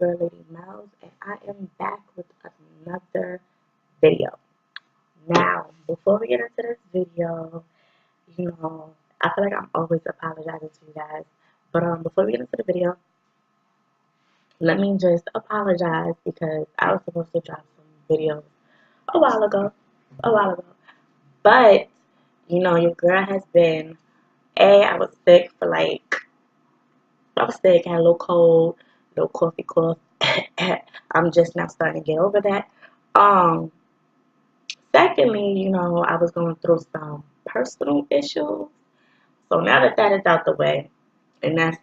girl, Lady Mouse, and I am back with another video. Now, before we get into this video, I feel like I'm always apologizing to you guys. But before we get into the video, let me just apologize because I was supposed to drop some videos a while ago, But your girl has been. I was sick for I was sick, had a little cold, little coughy cough. I'm just now starting to get over that. Um, Secondly, I was going through some personal issues. So now that that is out the way, and that's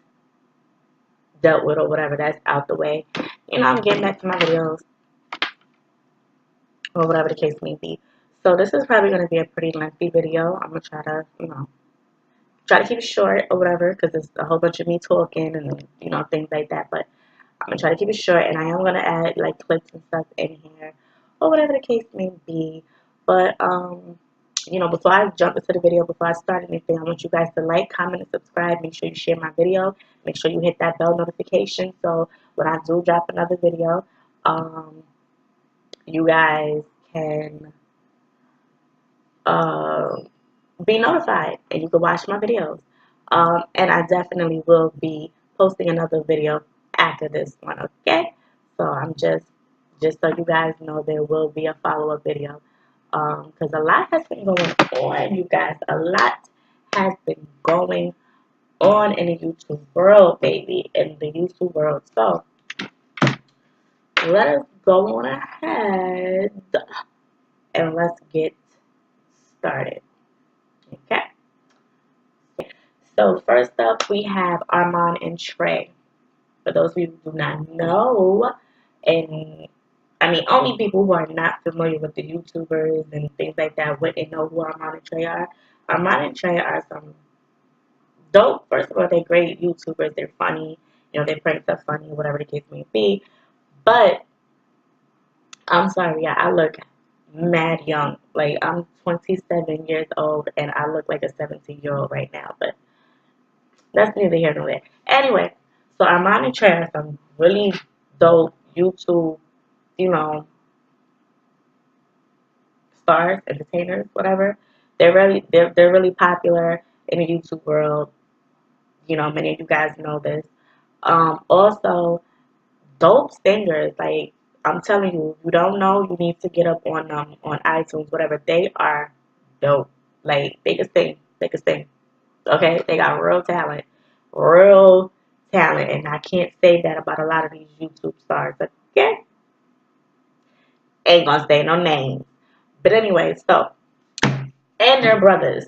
dealt with or whatever, that's out the way, I'm getting back to my videos or whatever the case may be. So this is probably going to be a pretty lengthy video. I'm going to try to, try to keep it short or whatever because it's a whole bunch of me talking and, things like that. But I'm going to try to keep it short, and I am going to add, like, clips and stuff in here or whatever the case may be. But, before I jump into the video, before I start anything, I want you guys to like, comment, and subscribe. Make sure you share my video. Make sure you hit that bell notification so when I do drop another video, you guys can uh, be notified and you can watch my videos. And I definitely will be posting another video after this one, okay? So I'm just so you guys know, there will be a follow-up video. Because a lot has been going on, you guys. A lot has been going on in the YouTube world, baby. In the YouTube world. So let us go on ahead and let's get started. Okay. So first up, we have Armon and Trey. For those of you who do not know, and I mean, only people who are not familiar with the YouTubers and things like that wouldn't know who Armon and Trey are. Armon and Trey are some dope. First of all, they're great YouTubers. They're funny. They prank stuff funny, whatever the case may be. But I'm sorry, I look mad young. Like, I'm 27 years old, and I look like a 17-year-old right now. But that's neither here nor there. Anyway, so Armon and Trey are some really dope YouTube, you know, stars, entertainers, whatever. They're really popular in the YouTube world. Many of you guys know this. Also, dope singers. Like, I'm telling you, if you don't know, you need to get up on iTunes, whatever. They are dope. Like, they can sing. They can sing. Okay, they got real talent, and I can't say that about a lot of these YouTube stars. Okay, ain't gonna say no names, but anyway, so and they're brothers,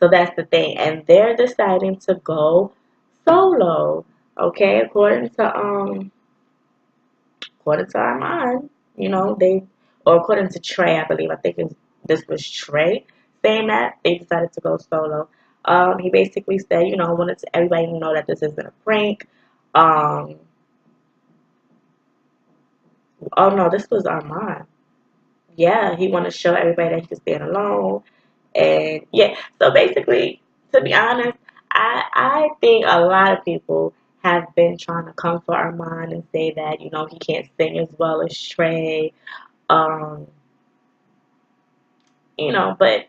so that's the thing, and they're deciding to go solo. Okay, according to Armand, they or according to Trey, I believe. I think this was Trey saying that they decided to go solo. He basically said, I wanted everybody to know that this isn't a prank. Um, oh no, this was Armand. Yeah, he wanted to show everybody that he could stand alone. And yeah, so basically, to be honest, I think a lot of people have been trying to come for Armand and say that, he can't sing as well as Trey. Um, but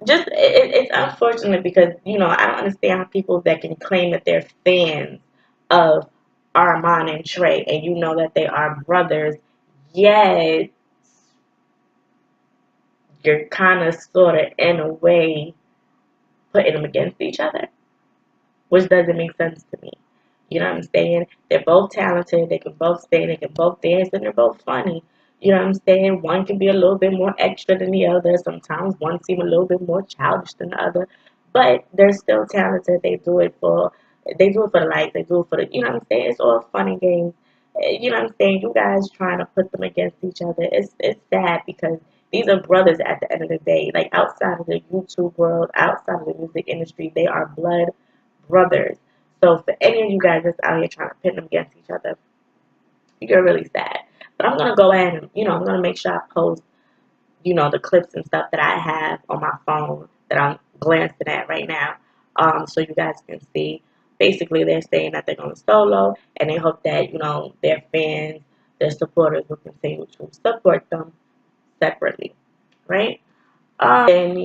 just it's unfortunate because I don't understand how people that can claim that they're fans of Armon and Trey, and you know that they are brothers, yet you're kind of sort of in a way putting them against each other, which doesn't make sense to me. You know what I'm saying? They're both talented. They can both sing. They can both dance, and they're both funny. You know what I'm saying? One can be a little bit more extra than the other. Sometimes one seems a little bit more childish than the other, but they're still talented. They do it for the likes. They do it for the. You know what I'm saying? It's all fun and games. You know what I'm saying? You guys trying to put them against each other. It's sad because these are brothers at the end of the day. Like, outside of the YouTube world, outside of the music industry, they are blood brothers. So for any of you guys that's out here trying to pit them against each other, you're really sad. But I'm gonna go ahead and I'm gonna make sure I post the clips and stuff that I have on my phone that I'm glancing at right now, so you guys can see. basically they're saying that they're going to solo, and they hope that, their fans, their supporters will continue to support them separately, right? And,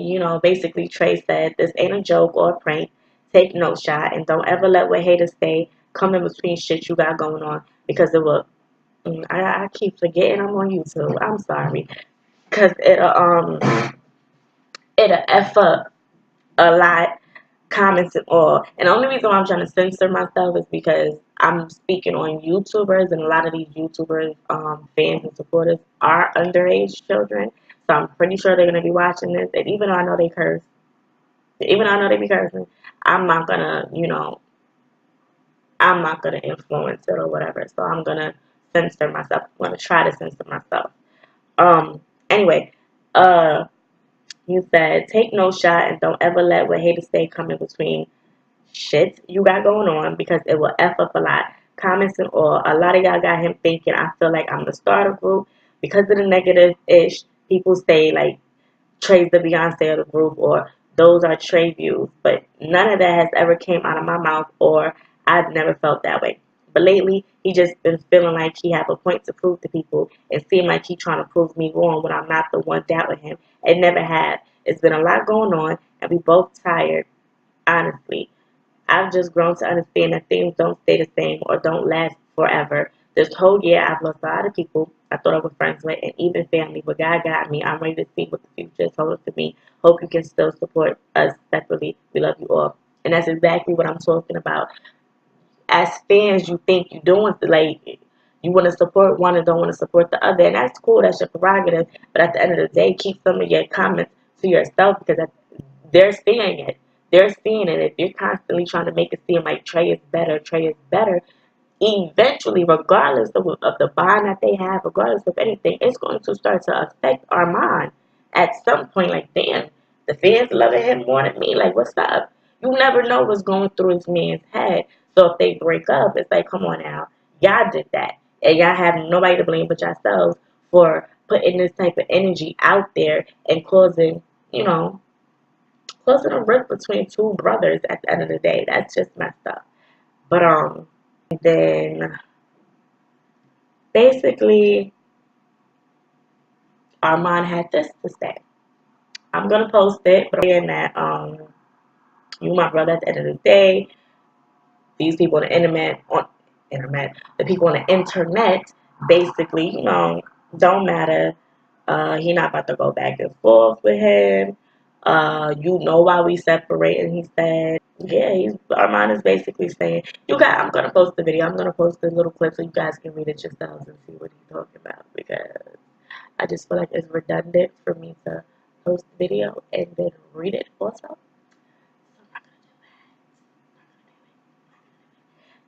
basically Trey said, this ain't a joke or a prank. Take no shot, and don't ever let what haters say come in between shit you got going on, because it will. I keep forgetting I'm on YouTube. I'm sorry, because it'll f up a lot, comments and all. And the only reason why I'm trying to censor myself is because I'm speaking on YouTubers, and a lot of these YouTubers, fans and supporters are underage children. So I'm pretty sure they're gonna be watching this. And even though I know they curse, even though I know they be cursing, I'm not gonna, I'm not gonna influence it or whatever. So I'm gonna censor myself. I'm gonna try to censor myself. Anyway, you said, take no shot and don't ever let what haters say come in between shit you got going on, because it will F up a lot. Comments and all. A lot of y'all got him thinking I feel like I'm the star of the group because of the negative ish. People say like Trey's the Beyonce of the group, or those are Trey views, but none of that has ever came out of my mouth, or I've never felt that way. But lately, he just been feeling like he have a point to prove to people, and seem like he trying to prove me wrong when I'm not the one doubting him. It never have. It's been a lot going on, and we both tired, honestly. I've just grown to understand that things don't stay the same or don't last forever. This whole year, I've lost a lot of people I thought I was friends with, and even family, but God got me. I'm ready to see what the future is holding for me. Hope you can still support us separately. We love you all. And that's exactly what I'm talking about. As fans, you think you're doing, like, you want to support one and don't want to support the other, and that's cool. That's your prerogative. But at the end of the day, keep some of your comments to yourself, because they're seeing it. They're seeing it. If you're constantly trying to make it seem like Trey is better, eventually, regardless of the bond that they have, regardless of anything, it's going to start to affect Armon at some point. Like, damn, the fans loving him more than me. Like, what's up? You never know what's going through his man's head. So if they break up, it's like, come on now, y'all did that, and y'all have nobody to blame but yourselves for putting this type of energy out there and causing a rift between two brothers. At the end of the day, that's just messed up. But then basically, Armon had this to say. I'm gonna post it, but I'm saying that you my brother at the end of the day. These people on the the people on the internet, basically, don't matter. He not about to go back and forth with him. You know why we separated? He said, yeah, Armand is basically saying, I'm gonna post the video. I'm gonna post the little clip so you guys can read it yourselves and see what he's talking about, because I just feel like it's redundant for me to post the video and then read it also.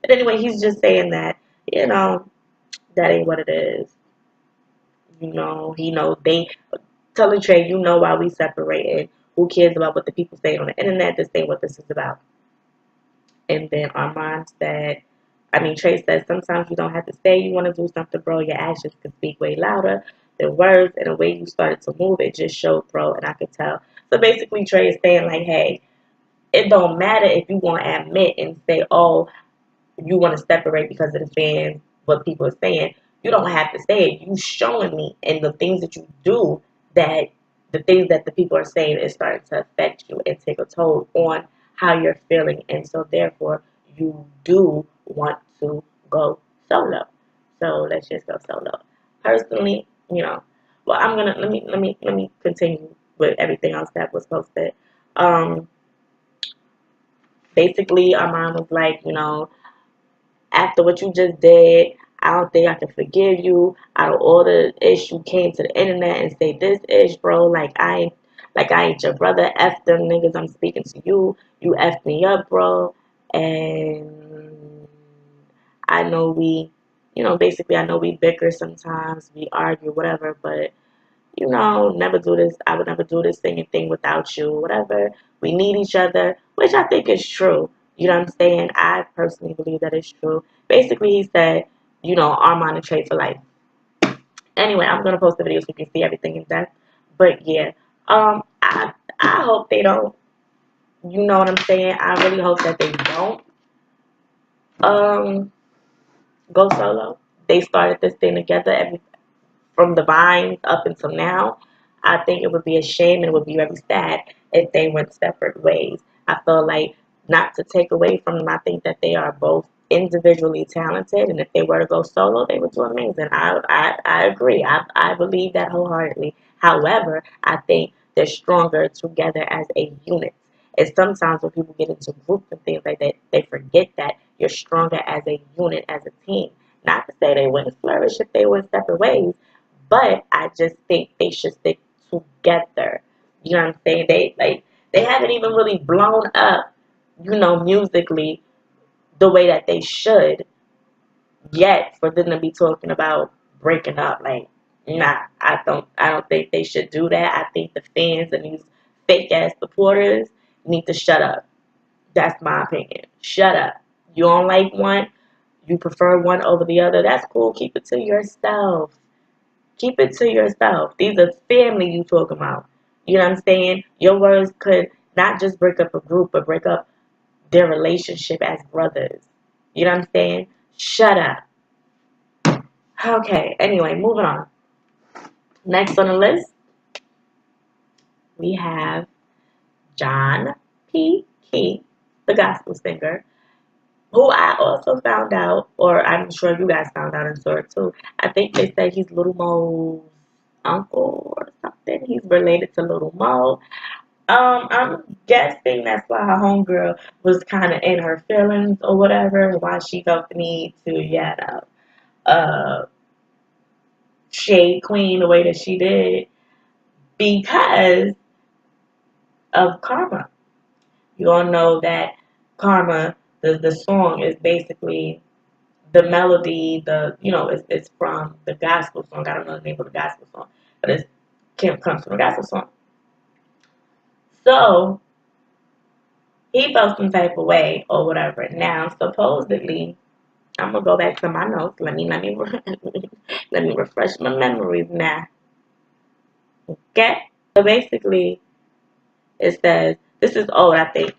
But anyway, he's just saying that, that ain't what it is. He knows they telling Trey, why we separated. Who cares about what the people say on the internet? This ain't what this is about. And then Trey said, sometimes you don't have to say you want to do something, bro. Your actions can speak way louder than words, and the way you started to move, it just showed, bro, and I could tell. So basically, Trey is saying, like, hey, it don't matter if you want to admit and say, oh, you want to separate because of the fans, what people are saying. You don't have to say it. You showing me, and the things that you do, that the things that the people are saying is starting to affect you and take a toll on how you're feeling, and so therefore you do want to go solo. So let's just go solo. Personally, well, I'm gonna let me continue with everything else that was posted. Basically, our mom was like, after what you just did, I don't think I can forgive you. Out of all the ish you came to the internet and say this ish, bro, like I ain't your brother. F them niggas, I'm speaking to you. You F me up, bro. And I know basically I know we bicker sometimes, we argue, whatever, but never do this. I would never do this singing thing without you, whatever. We need each other, which I think is true. You know what I'm saying? I personally believe that it's true. Basically, he said, Armon and Trey for life. Anyway, I'm going to post the video so you can see everything in depth. But yeah, I hope they don't. You know what I'm saying? I really hope that they don't. um go solo. They started this thing together from the vines up until now. I think it would be a shame and it would be very sad if they went separate ways. I feel like, not to take away from them, I think that they are both individually talented, and if they were to go solo, they would do amazing. I agree. I believe that wholeheartedly. However, I think they're stronger together as a unit. And sometimes when people get into groups and things like that, they forget that you're stronger as a unit, as a team. Not to say they wouldn't flourish if they went separate ways, but I just think they should stick together. You know what I'm saying? They haven't even really blown up, musically the way that they should yet for them to be talking about breaking up. Like, nah, I don't think they should do that. I think the fans and these fake ass supporters need to shut up. That's my opinion. Shut up. You don't like one, you prefer one over the other. That's cool. Keep it to yourself. Keep it to yourself. These are family you talking about. You know what I'm saying? Your words could not just break up a group, but break up their relationship as brothers. You know what I'm saying? Shut up. Okay, anyway, moving on. Next on the list, we have John P. Key, the gospel singer, who I also found out, or I'm sure you guys found out and saw it too. I think they said he's Little Mo's uncle or something. He's related to Little Mo. I'm guessing that's why her homegirl was kind of in her feelings or whatever, why she felt the need to, uh, shade Queen the way that she did because of Karma. You all know that Karma, the song is basically the melody, it's from the gospel song. I don't know the name of the gospel song, but it comes from the gospel song. So he felt some type of way or whatever. Now, supposedly, I'm gonna go back to my notes. Let me let me refresh my memories now. Okay. So basically, it says this is old. I think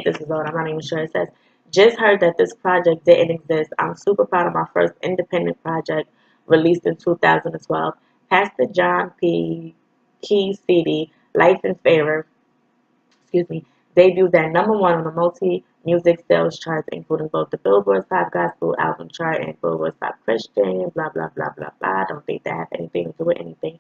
this is old. I'm not even sure. It says, just heard that this project didn't exist. I'm super proud of my first independent project released in 2012. Pastor John P. Key CD, Life in Favor, excuse me, debuted at #1 on the multi-music sales charts, including both the Billboard Pop Gospel Album Chart and Billboard Pop Christian, blah, blah, blah, blah, blah. I don't think that has anything to do with anything.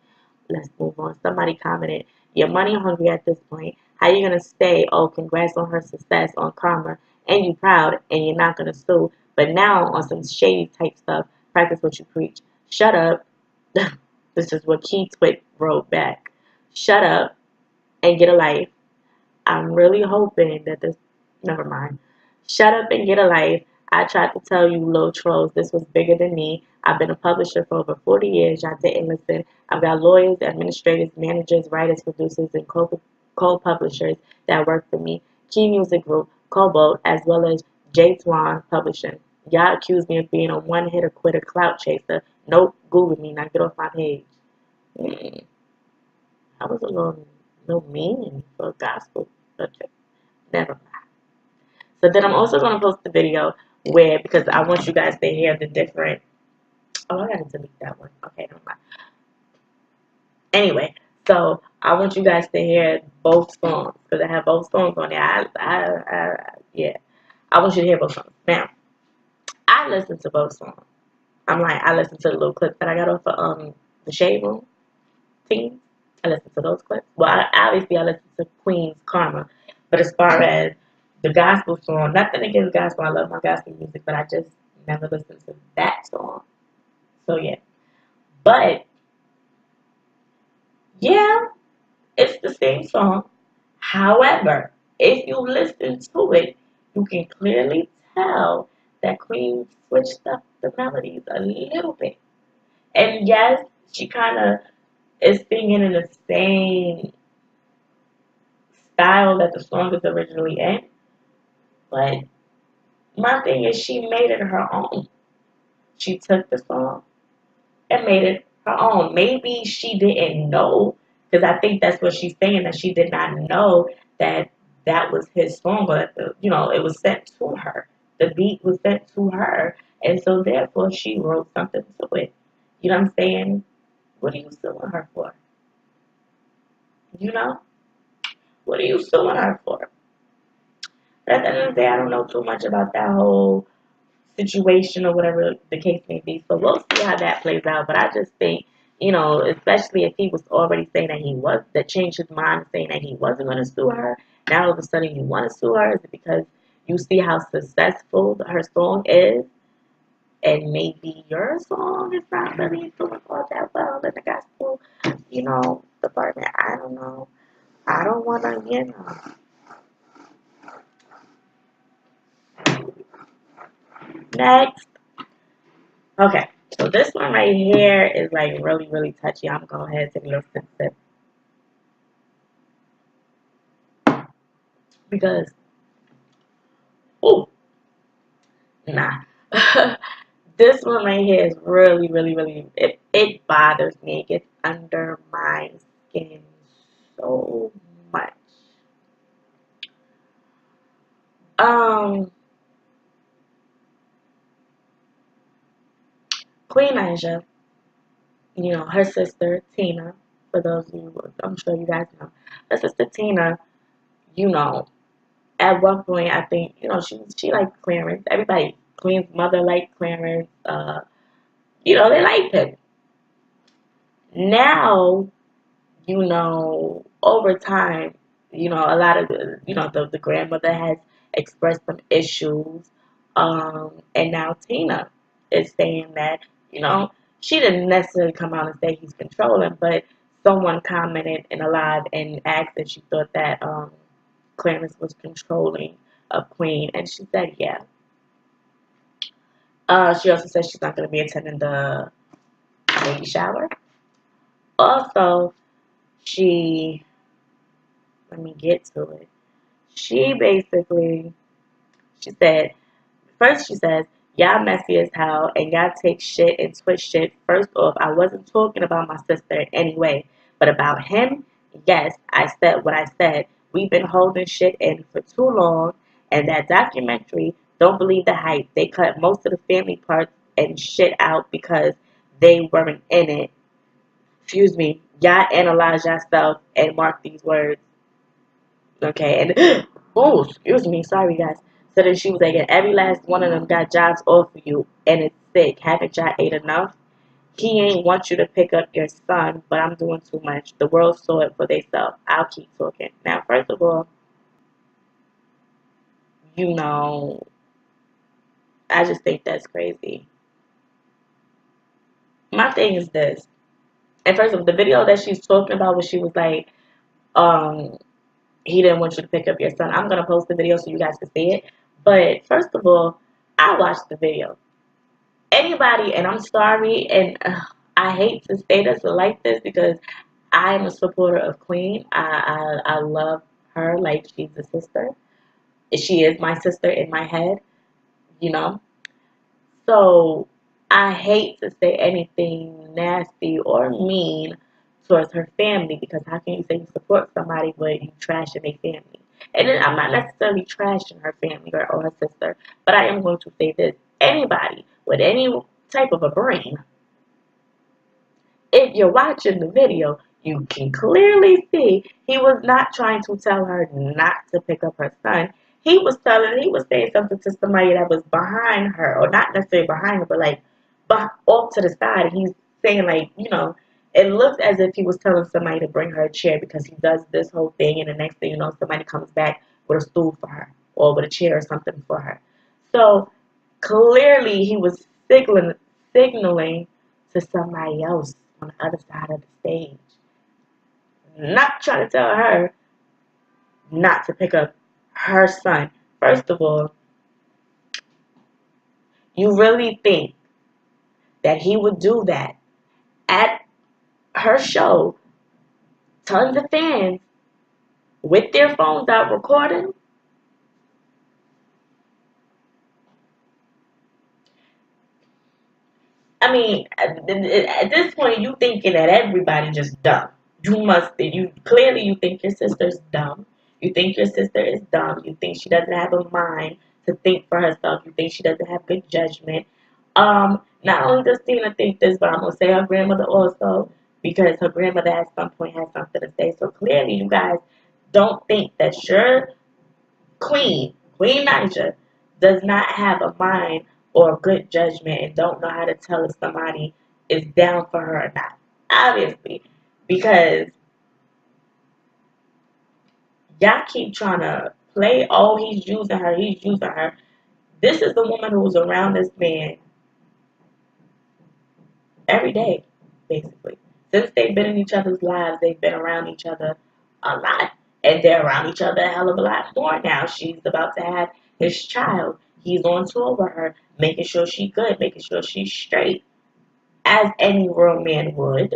Let's move on. Somebody commented, you're money hungry at this point. How you going to say, oh, congrats on her success on Karma, and you proud, and you're not going to sue, but now on some shady type stuff, practice what you preach. Shut up. This is what Key Twit wrote back. Shut up and get a life. I'm really hoping that this, never mind. Shut up and get a life. I tried to tell you, little trolls, this was bigger than me. I've been a publisher for over 40 years. Y'all didn't listen. I've got lawyers, administrators, managers, writers, producers, and co-publishers that work for me. Key Music Group, Cobalt, as well as J. Twan Publishing. Y'all accuse me of being a one-hitter quitter clout chaser. Nope, Google me. Now get off my page. Mm. I was a little mean for a gospel subject. Never mind. So then I'm also going to post the video where, because I want you guys to hear the different. Oh, I got to delete that one. Okay, never mind. Anyway, so I want you guys to hear both songs because I have both songs on there. Yeah. I want you to hear both songs. Now, I listened to both songs. I listened to the little clips that I got off of the Shade Room team. I listened to those clips. Well, obviously I listened to Queen's Karma, but as far as the gospel song, nothing against gospel. I love my gospel music, but I just never listened to that song. So yeah, but yeah, it's the same song. However, if you listen to it, you can clearly tell that Queen switched up the melodies a little bit. And yes, she kind of is singing in the same style that the song is originally in. But my thing is, she made it her own. She took the song and made it her own. Maybe she didn't know, because I think that's what she's saying, that she did not know that that was his song, or that it was sent to her. the beat was sent to her, and so therefore she wrote something to it. You know what I'm saying? What are you suing her for? You know? What are you suing her for? But at the end of the day, I don't know too much about that whole situation or whatever the case may be. So we'll see how that plays out. But I just think, especially if he was already saying that that changed his mind saying that he wasn't going to sue her. Now all of a sudden you want to sue her? Is it because you see how successful her song is? And maybe your song is not really doing all that well in the gospel, department. I don't know. I don't want to. Next. Okay. So this one right here is like really, really touchy. I'm going to go ahead and take a little sip because, ooh, nah. This one right here is really, really, really, it bothers me. It gets under my skin so much. Um, Queen Naija, her sister Tina, for those of you, I'm sure you guys know, her sister Tina, you know, at one point I think, she liked Clarence. Everybody, Queen's mother liked Clarence. They liked him. Now, over time, a lot of the grandmother has expressed some issues. And now Tina is saying that, she didn't necessarily come out and say he's controlling, but someone commented in a live and asked if she thought that Clarence was controlling a Queen, and she said yeah. She also said she's not going to be attending the baby shower. Also, she, let me get to it. She basically, she said, first she says, y'all messy as hell and y'all take shit and twist shit. First off, I wasn't talking about my sister anyway, but about him, yes, I said what I said. We've been holding shit in for too long, and that documentary, don't believe the hype. They cut most of the family parts and shit out because they weren't in it. Excuse me. Y'all analyze yourself and mark these words. Okay, and oh, excuse me, sorry guys. So then she was like, and every last one of them got jobs off of you, and it's sick. Haven't y'all ate enough? He ain't want you to pick up your son, but I'm doing too much. The world saw it for themselves. I'll keep talking. Now, first of all, you know, I just think that's crazy. My thing is this. And first of all, the video that she's talking about where she was like, um, he didn't want you to pick up your son. I'm gonna post the video so you guys can see it. But first of all, I watched the video. Anybody, and I'm sorry, and I hate to say this like this because I am a supporter of Queen. I love her like she's a sister. She is my sister in my head, you know. So I hate to say anything nasty or mean towards her family because how can you say you support somebody but you trashing their family? And then I'm not necessarily trashing her family or her sister, but I am going to say this. Anybody with any type of a brain, if you're watching the video, you can clearly see he was not trying to tell her not to pick up her son. He was saying something to somebody that was behind her, or not necessarily behind her, but like off to the side. He's saying like, it looked as if he was telling somebody to bring her a chair because he does this whole thing, and the next thing you know, somebody comes back with a stool for her or with a chair or something for her. So clearly, he was signaling to somebody else on the other side of the stage. Not trying to tell her not to pick up her son. First of all, you really think that he would do that at her show, tons of fans with their phones out recording? I mean, at this point, you thinking that everybody just dumb. You think your sister's dumb. You think your sister is dumb. You think she doesn't have a mind to think for herself. You think she doesn't have good judgment. Not only does Tina think this, but I'm gonna say her grandmother also, because her grandmother at some point had something to say. So clearly, you guys don't think that your Queen Naija, does not have a mind or good judgment and don't know how to tell if somebody is down for her or not. Obviously, because y'all keep trying to play, oh, he's using her. This is the woman who was around this man every day, basically. Since they've been in each other's lives, they've been around each other a lot. And they're around each other a hell of a lot more now. She's about to have his child. He's on tour with her, making sure she's good, making sure she's straight, as any real man would.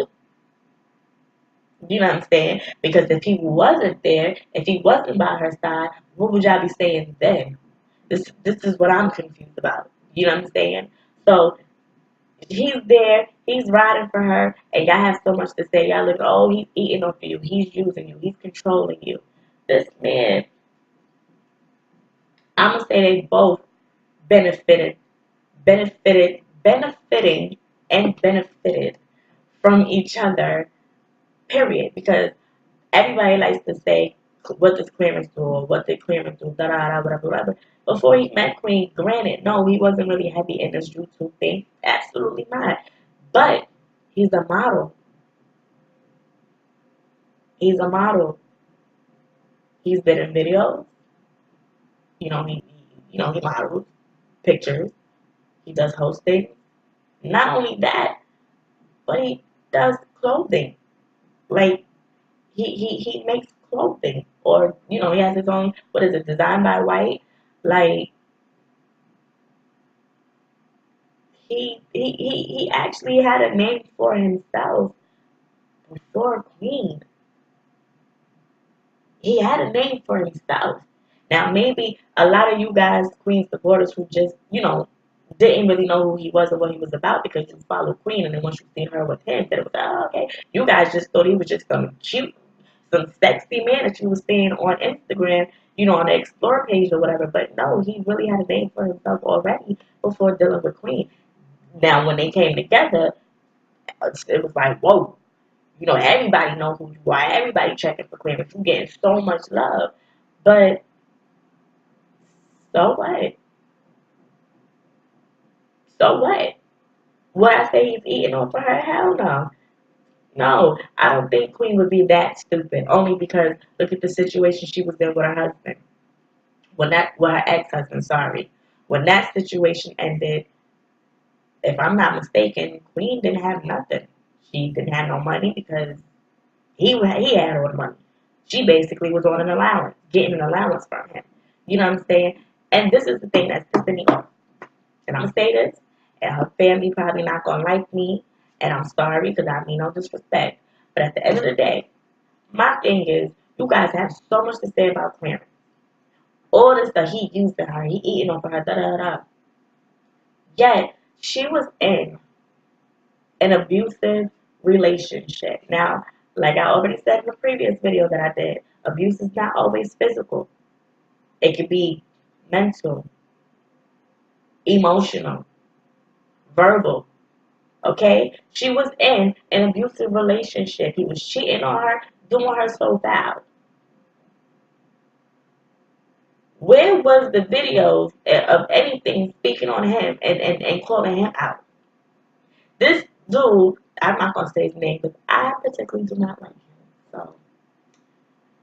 You know what I'm saying? Because if he wasn't there, if he wasn't by her side, what would y'all be saying then? This is what I'm confused about. You know what I'm saying? So he's there, he's riding for her, and y'all have so much to say. Y'all look, oh, he's eating off of you, he's using you, he's controlling you. This man, I'm gonna say they both benefited, benefiting and benefited from each other, period. Because everybody likes to say, what does Clarence do, or what did Clarence do, da da da, whatever, whatever. Before he met Queen, granted, no, he wasn't really heavy in this YouTube thing, absolutely not. But he's a model. He's a model. He's been in videos. He models pictures. He does hosting. Not only that, but he does clothing. Like he makes clothing, or he has his own. What is it? Designed by White. Like he actually had a name for himself before Queen. He had a name for himself. Now, maybe a lot of you guys, Queen supporters, who just, didn't really know who he was or what he was about because you followed Queen, and then once you seen her with him, then it was like, oh, okay. You guys just thought he was just some cute, some sexy man that you was seeing on Instagram, on the Explore page or whatever. But no, he really had a name for himself already before dealing with Queen. Now, when they came together, it was like, whoa. Everybody know who you are. Everybody checking for clearance. You getting so much love. But so what? So what? Would I say he's eating off for her? Hell no. No, I don't think Queen would be that stupid. Only because look at the situation she was in with her husband. With her ex-husband, sorry. When that situation ended, if I'm not mistaken, Queen didn't have nothing. She didn't have no money because he had all the money. She basically was on an allowance, getting an allowance from him. You know what I'm saying? And this is the thing that's pissing me off. And I'm gonna say this, and her family probably not gonna like me, and I'm sorry because I mean no disrespect. But at the end of the day, my thing is, you guys have so much to say about Clarence. All this stuff he using her, he eating off of her, da da da. Yet she was in an abusive relationship. Now, like I already said in the previous video that I did, abuse is not always physical. It could be mental, emotional, verbal. Okay? She was in an abusive relationship. He was cheating on her, doing her so bad. Where was the videos of anything speaking on him and calling him out? This dude, I'm not going to say his name because I particularly do not like him. So,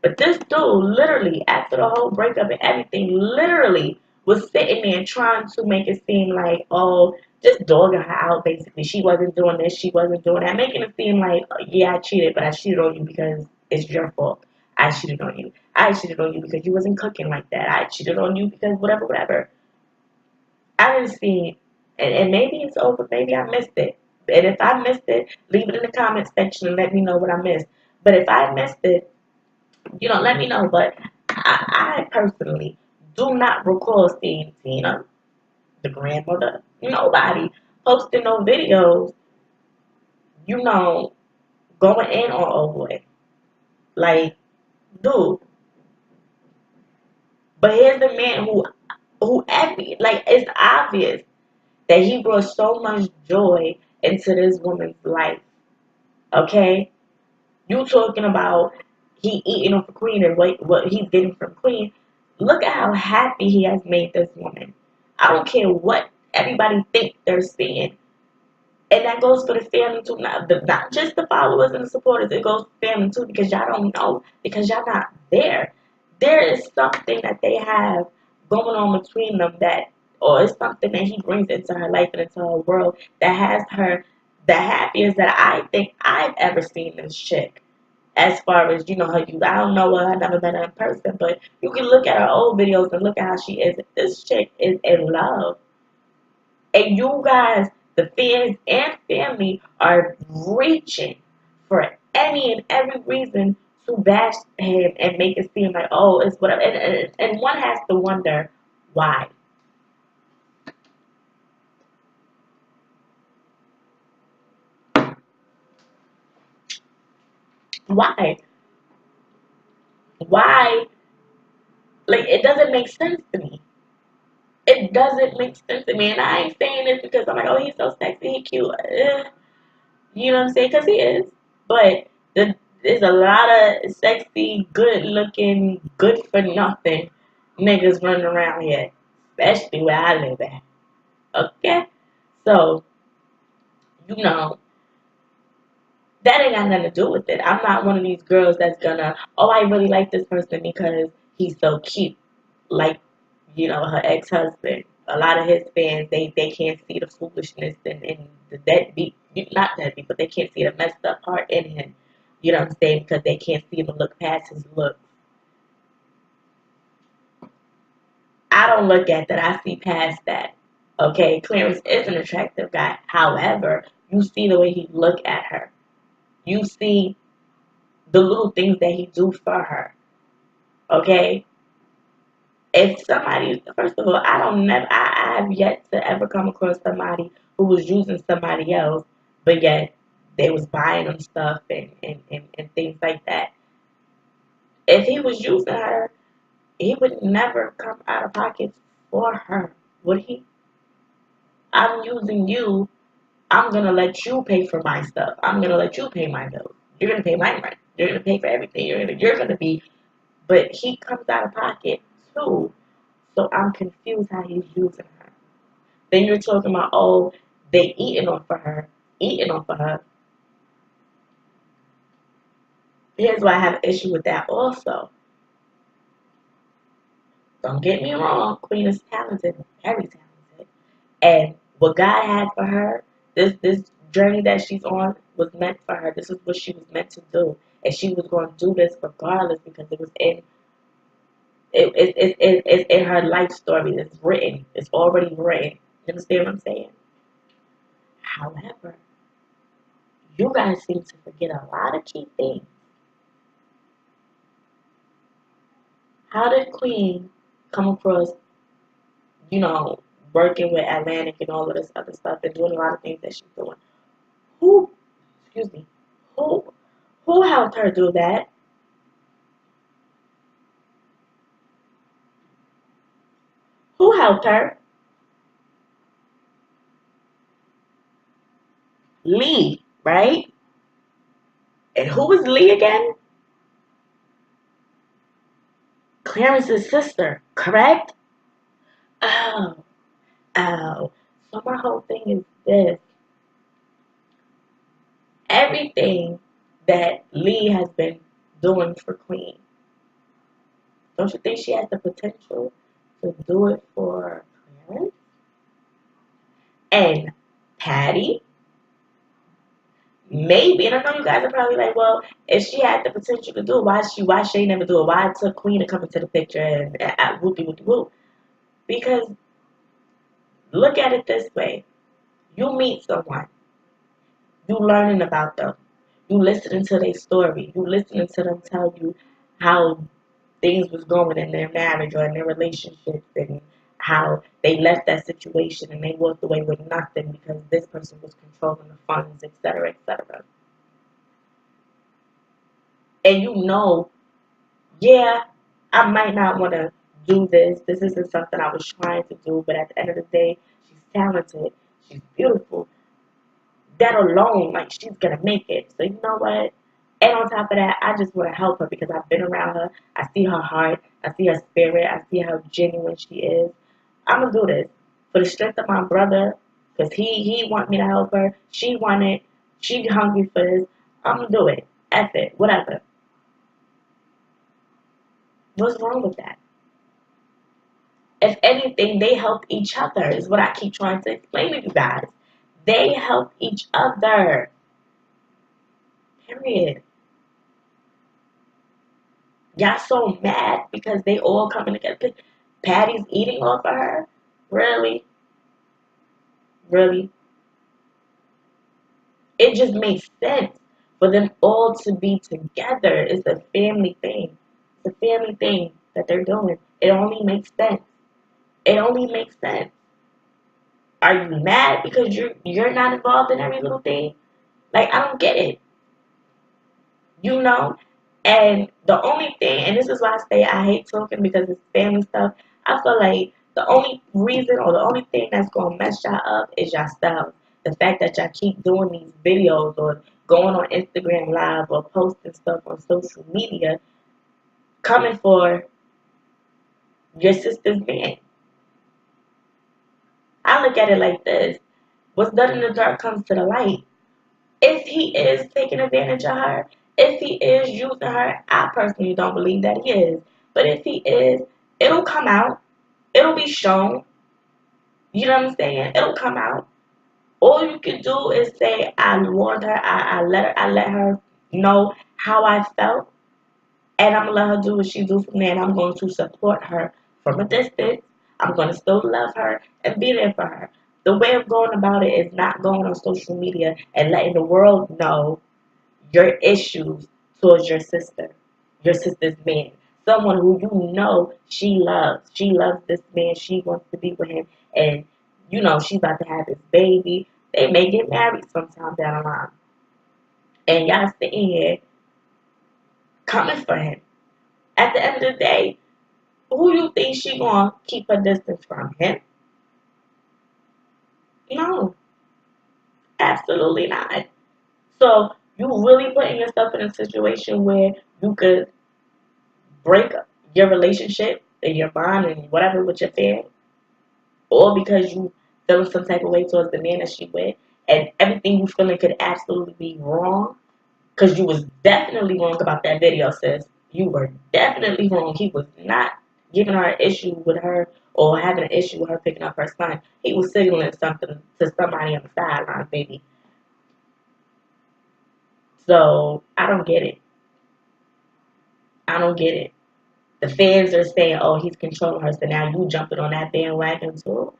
but this dude literally, after the whole breakup and everything, literally was sitting there trying to make it seem like, oh, just dogging her out basically. She wasn't doing this, she wasn't doing that, making it seem like, oh, yeah, I cheated, but I cheated on you because it's your fault. I cheated on you. I cheated on you because you wasn't cooking like that. I cheated on you because whatever, whatever. I didn't see, and maybe it's over, maybe I missed it. And if I missed it, leave it in the comment section and let me know what I missed. But if I missed it, let me know. But I personally do not recall seeing Tina, the grandmother, nobody posting no videos, going in on Old. Like, dude. But here's the man like, it's obvious that he brought so much joy into this woman's life. Okay? You talking about he eating off the queen and what he's getting from queen. Look at how happy he has made this woman. I don't care what everybody think they're seeing. And that goes for the family too. Not just the followers and the supporters. It goes for family too, because y'all don't know, because y'all not there. There is something that they have going on between them, that, or it's something that he brings into her life and into her world, that has her the happiest that I think I've ever seen this chick. As far as, her youth. I don't know her, I never met her in person, but you can look at her old videos and look at how she is. This chick is in love. And you guys, the fans and family, are reaching for any and every reason to bash him and make it seem like, oh, it's whatever. And one has to wonder why. Why? Why? Like, it doesn't make sense to me. It doesn't make sense to me. And I ain't saying this because I'm like, oh, he's so sexy, he cute. You know what I'm saying? Because he is. But there's a lot of sexy, good looking, good for nothing niggas running around here. Especially where I live at. Okay? So, you know, that ain't got nothing to do with it. I'm not one of these girls that's gonna, oh, I really like this person because he's so cute. Like, her ex-husband. A lot of his fans, they can't see the foolishness and the deadbeat, not deadbeat, but they can't see the messed up part in him. You know what I'm saying? Because they can't see him and look past his look. I don't look at that. I see past that. Okay, Clarence is an attractive guy. However, you see the way he look at her. You see the little things that he do for her. Okay? If somebody, first of all, I have yet to ever come across somebody who was using somebody else, but yet they was buying them stuff and things like that. If he was using her, he would never come out of pocket for her, would he? I'm using you. I'm going to let you pay for my stuff. I'm going to let you pay my bills. You're going to pay my rent. You're going to pay for everything. You're going to be, but he comes out of pocket too. So I'm confused how he's using her. Then you're talking about, oh, they eating off of her. Here's why I have an issue with that also. Don't get me wrong, Queen is talented, very talented. And what God had for her, this journey that she's on was meant for her. This is what she was meant to do. And she was going to do this regardless because it was it's in her life story. It's written. It's already written. You understand what I'm saying? However, you guys seem to forget a lot of key things. How did Queen come across, you know, working with Atlantic and all of this other stuff and doing a lot of things that she's doing? Who, excuse me, who, who helped her do that? Who helped her? Lee, right? And who was Lee again? Clarence's sister, correct? Oh, oh. So my whole thing is this. Everything that Lee has been doing for Queen, don't you think she has the potential to do it for Clarence? And Patty? Maybe, and I know you guys are probably like, well, if she had the potential to do it, why she never do it? Why it took Queen to come into the picture and whoopie whoopie whoop? Because look at it this way. You meet someone, you learning about them, you listening to their story, you listening to them tell you how things was going in their marriage or in their relationship and how they left that situation and they walked away with nothing because this person was controlling the funds, etc., etc. And yeah, I might not want to do this. This isn't something I was trying to do, but at the end of the day, she's talented. She's beautiful. That alone, like, she's gonna make it. So you know what? And on top of that, I just want to help her because I've been around her. I see her heart. I see her spirit. I see how genuine she is. I'm gonna do this for the strength of my brother, because he want me to help her. She wanted. She hungry for this. I'm gonna do it. F it. Whatever. What's wrong with that? If anything, they help each other. Is what I keep trying to explain to you guys. They help each other. Period. Y'all so mad because they all coming together. Patty's eating off of her? Really? Really? It just makes sense for them all to be together. It's a family thing. It's a family thing that they're doing. It only makes sense. It only makes sense. Are you mad because you're not involved in every little thing? Like, I don't get it. You know? And the only thing, and this is why I say I hate talking because it's family stuff. I feel like the only reason or the only thing that's gonna mess y'all up is yourselves. The fact that y'all keep doing these videos or going on Instagram Live or posting stuff on social media, coming for your sister's man. I look at it like this: what's done in the dark comes to the light. If he is taking advantage of her, if he is using her, I personally don't believe that he is. But if he is, it'll come out. It'll be shown. You know what I'm saying? It'll come out. All you can do is say, I warned her, I let her know how I felt, and I'm gonna let her do what she do for me, and I'm going to support her from a distance. I'm gonna still love her and be there for her. The way of going about it is not going on social media and letting the world know your issues towards your sister's man, someone who you know she loves. She loves this man. She wants to be with him, and you know she's about to have this baby. They may get married sometime down the line, and y'all sitting here coming for him. At the end of the day, who you think she gonna keep her distance from him? No, absolutely not. So you really putting yourself in a situation where you could break your relationship and your bond and whatever with your family, or because you feeling some type of way towards the man that she with, and everything you feeling could absolutely be wrong, because you was definitely wrong about that video, sis. You were definitely wrong. He was not giving her an issue with her or having an issue with her picking up her son. He was signaling something to somebody on the sideline, baby. So I don't get it. I don't get it. The fans are saying, "Oh, he's controlling her," so now you jumping on that bandwagon too.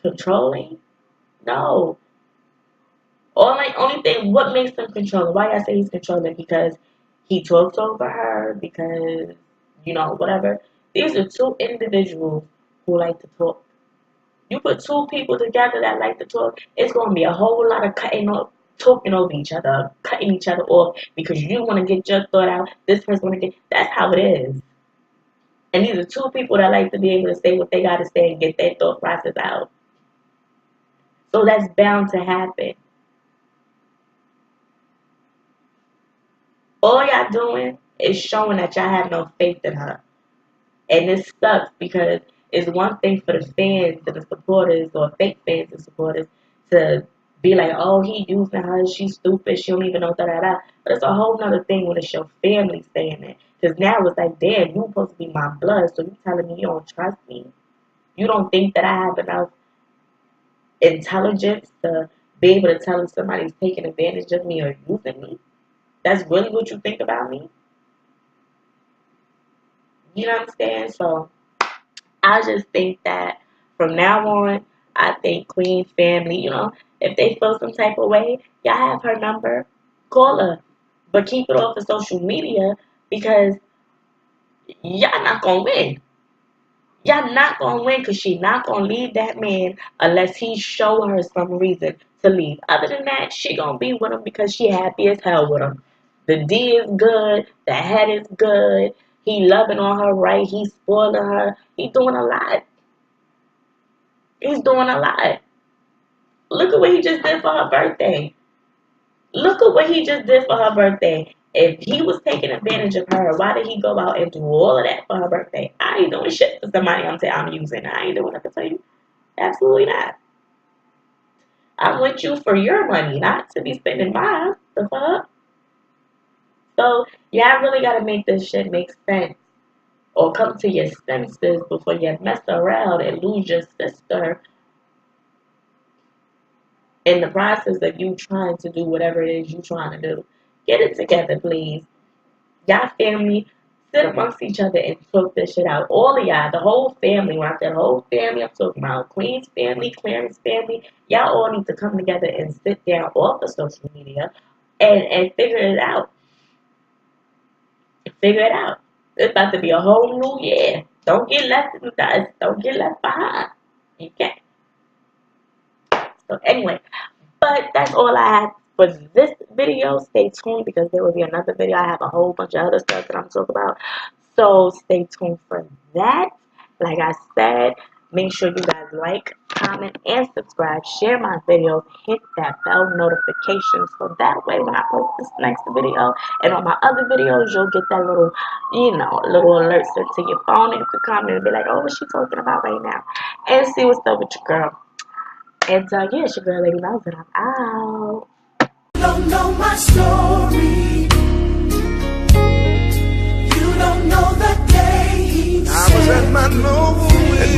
Controlling? No. Only thing, what makes him controlling? Why I say he's controlling? Because he talks over her, because, whatever. These are two individuals who like to talk. You put two people together that like to talk, it's going to be a whole lot of talking over each other, cutting each other off because you want to get your thought out. This person want to get, that's how it is. And these are two people that like to be able to say what they got to say and get their thought process out. So that's bound to happen. All y'all doing is showing that y'all have no faith in her. And this sucks because it's one thing for the fans and the supporters or fake fans and supporters to be like, oh, he using her, she's stupid, she don't even know da. But it's a whole nother thing when it's your family saying it. Because now it's like, damn, you supposed to be my blood, so you telling me you don't trust me? You don't think that I have enough intelligence to be able to tell if somebody's taking advantage of me or using me? That's really what you think about me? You know what I'm saying? So I just think that from now on, I think Queen family, if they feel some type of way, y'all have her number, call her. But keep it off of social media because y'all not gonna win. Y'all not gonna win because she not gonna leave that man unless he show her some reason to leave. Other than that, she gonna be with him because she happy as hell with him. The D is good, the head is good. He loving on her right. He's spoiling her. He's doing a lot. He's doing a lot. Look at what he just did for her birthday. Look at what he just did for her birthday. If he was taking advantage of her, why did he go out and do all of that for her birthday? I ain't doing shit for somebody I'm using. I ain't doing nothing for you. Absolutely not. I want you for your money, not to be spending mine. The fuck? So, y'all really gotta make this shit make sense. Or come to your senses before you mess around and lose your sister in the process of you trying to do whatever it is you trying to do. Get it together, please. Y'all family, sit amongst each other and talk this shit out. All of y'all, the whole family. When I said whole family, I'm talking about Queen's family, Clarence family. Y'all all need to come together and sit down off of social media and figure it out. Figure it out. It's about to be a whole new year. Don't get left in the dust. Don't get left behind. Okay? So anyway, but that's all I have for this video. Stay tuned because there will be another video. I have a whole bunch of other stuff that I'm talking about. So stay tuned for that. Like I said, make sure you guys like, comment, and subscribe. Share my videos. Hit that bell notification so that way when I post this next video and on my other videos, you'll get that little, little alert sent to your phone. And you can comment and be like, oh, what's she talking about right now? And see what's up with your girl. And yeah, it's your girl, Lady Mouse, and I'm out. You don't know my story. You don't know the day I was at my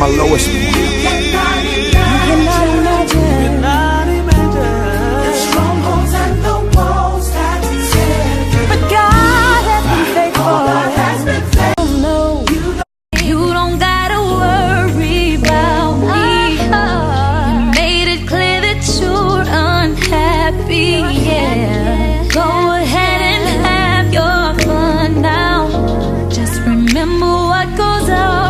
lowest point. You cannot imagine the strongholds and the walls that tear. But God has been faithful. God has been faithful. No, you don't gotta worry about me. Unhappy, yeah. Go ahead and have your fun now. Just remember what goes on.